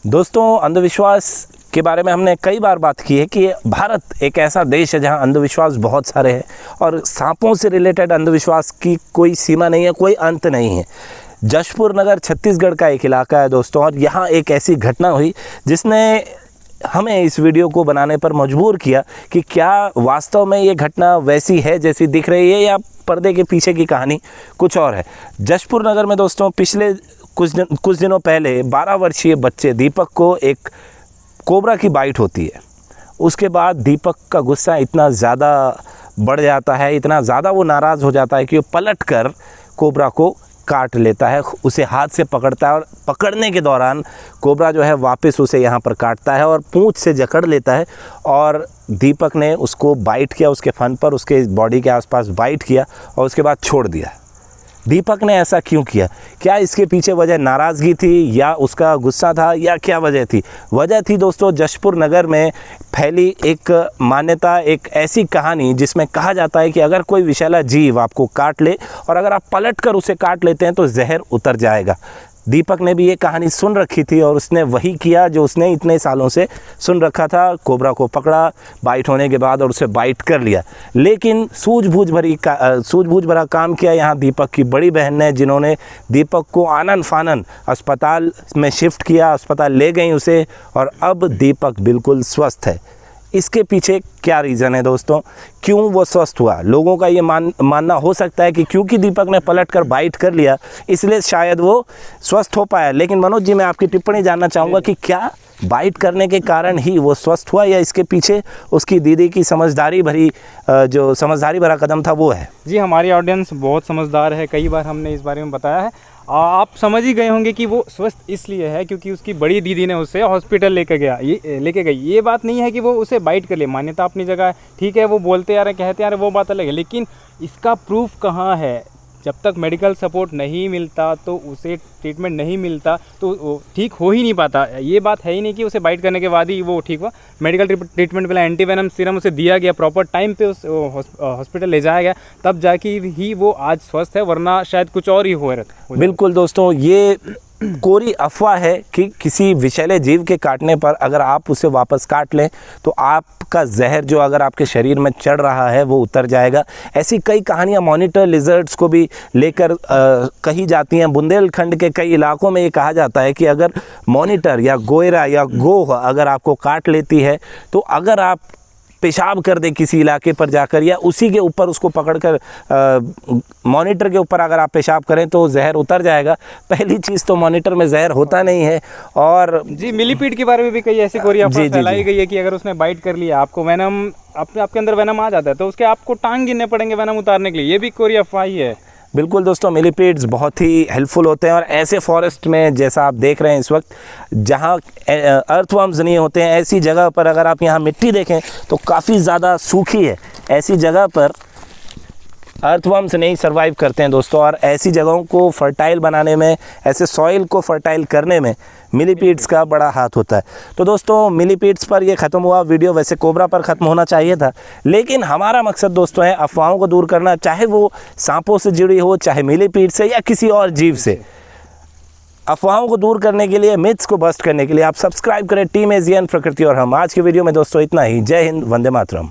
दोस्तों, अंधविश्वास के बारे में हमने कई बार बात की है कि भारत एक ऐसा देश है जहां अंधविश्वास बहुत सारे हैं और सांपों से रिलेटेड अंधविश्वास की कोई सीमा नहीं है, कोई अंत नहीं है। जशपुर नगर छत्तीसगढ़ का एक इलाका है दोस्तों, और यहाँ एक ऐसी घटना हुई जिसने हमें इस वीडियो को बनाने पर मजबूर किया कि क्या वास्तव में ये घटना वैसी है जैसी दिख रही है या पर्दे के पीछे की कहानी कुछ और है। जशपुर नगर में दोस्तों पिछले कुछ दिनों पहले 12 वर्षीय बच्चे दीपक को एक कोबरा की बाइट होती है। उसके बाद दीपक का गुस्सा इतना ज़्यादा बढ़ जाता है, इतना ज़्यादा वो नाराज़ हो जाता है कि वो पलट कर कोबरा को काट लेता है, उसे हाथ से पकड़ता है और पकड़ने के दौरान कोबरा जो है वापस उसे यहाँ पर काटता है और पूंछ से जकड़ लेता है और दीपक ने उसको बाइट किया, उसके फन पर, उसके बॉडी के आसपास बाइट किया और उसके बाद छोड़ दिया। दीपक ने ऐसा क्यों किया? क्या इसके पीछे वजह नाराज़गी थी या उसका गुस्सा था या क्या वजह थी? वजह थी दोस्तों जशपुर नगर में फैली एक मान्यता, एक ऐसी कहानी जिसमें कहा जाता है कि अगर कोई विषैला जीव आपको काट ले और अगर आप पलट कर उसे काट लेते हैं तो जहर उतर जाएगा। दीपक ने भी ये कहानी सुन रखी थी और उसने वही किया जो उसने इतने सालों से सुन रखा था। कोबरा को पकड़ा बाइट होने के बाद और उसे बाइट कर लिया, लेकिन सूझबूझ भरा काम किया यहाँ दीपक की बड़ी बहन ने, जिन्होंने दीपक को आनन फानन अस्पताल में शिफ्ट किया, अस्पताल ले गई उसे और अब दीपक बिल्कुल स्वस्थ है। इसके पीछे क्या रीज़न है दोस्तों, क्यों वो स्वस्थ हुआ? लोगों का ये मानना हो सकता है कि क्योंकि दीपक ने पलट कर बाइट कर लिया इसलिए शायद वो स्वस्थ हो पाया। लेकिन मनोज जी, मैं आपकी टिप्पणी जानना चाहूँगा कि क्या बाइट करने के कारण ही वो स्वस्थ हुआ या इसके पीछे उसकी दीदी की समझदारी भरा कदम था वो है? जी, हमारी ऑडियंस बहुत समझदार है, कई बार हमने इस बारे में बताया है। आप समझ ही गए होंगे कि वो स्वस्थ इसलिए है क्योंकि उसकी बड़ी दीदी ने उसे हॉस्पिटल लेके गई। ये बात नहीं है कि वो उसे बाइट कर ले, मान्यता अपनी जगह है, ठीक है, वो बोलते आ रहे, कहते आ रहे, वो बात अलग है, लेकिन इसका प्रूफ कहाँ है? जब तक मेडिकल सपोर्ट नहीं मिलता तो उसे ट्रीटमेंट नहीं मिलता तो वो ठीक हो ही नहीं पाता। ये बात है ही नहीं कि उसे बाइट करने के बाद ही वो ठीक हुआ। मेडिकल ट्रीटमेंट के लिए एंटीवेनम सीरम उसे दिया गया, प्रॉपर टाइम पे उस हॉस्पिटल ले जाया गया, तब जाके ही वो आज स्वस्थ है, वरना शायद कुछ और ही हो रहा। बिल्कुल दोस्तों, ये कोरी अफवाह है कि किसी विषैले जीव के काटने पर अगर आप उसे वापस काट लें तो आपका जहर जो अगर आपके शरीर में चढ़ रहा है वो उतर जाएगा। ऐसी कई कहानियां मॉनिटर लिजर्ड्स को भी लेकर कही जाती हैं। बुंदेलखंड के कई इलाकों में ये कहा जाता है कि अगर मॉनिटर या गोयरा या गोह अगर आपको काट लेती है तो अगर आप पेशाब कर दे किसी इलाके पर जाकर या उसी के ऊपर उसको पकड़कर मॉनिटर के ऊपर अगर आप पेशाब करें तो जहर उतर जाएगा। पहली चीज़ तो मॉनिटर में जहर होता नहीं है। और जी, मिलीपीड के बारे में भी कई ऐसी कोरी अफवाह फैलाई गई है कि अगर उसने बाइट कर लिया, आपको वेनम आपके अंदर वेनम आ जाता है तो उसके आपको टांग गिनने पड़ेंगे वेनम उतारने के लिए। ये भी कोरी अफवाह ही है। बिल्कुल दोस्तों, मिलीपीड्स बहुत ही हेल्पफुल होते हैं और ऐसे फॉरेस्ट में जैसा आप देख रहे हैं इस वक्त जहाँ अर्थवर्म्स नहीं होते हैं, ऐसी जगह पर अगर आप यहाँ मिट्टी देखें तो काफ़ी ज़्यादा सूखी है, ऐसी जगह पर अर्थवर्म्स नहीं सर्वाइव करते हैं दोस्तों। और ऐसी जगहों को फर्टाइल बनाने में, ऐसे सॉइल को फर्टाइल करने में मिलीपीड्स का बड़ा हाथ होता है। तो दोस्तों, मिलीपीड्स पर ये ख़त्म हुआ वीडियो। वैसे कोबरा पर ख़त्म होना चाहिए था, लेकिन हमारा मकसद दोस्तों है अफवाहों को दूर करना, चाहे वो सांपों से जुड़ी हो, चाहे मिलीपीड से या किसी और जीव से। अफवाहों को दूर करने के लिए, मिथ्स को बस्ट करने के लिए आप सब्सक्राइब करें टीम एजियन प्रकृति और हम। आज के वीडियो में दोस्तों इतना ही। जय हिंद, वंदे मातरम।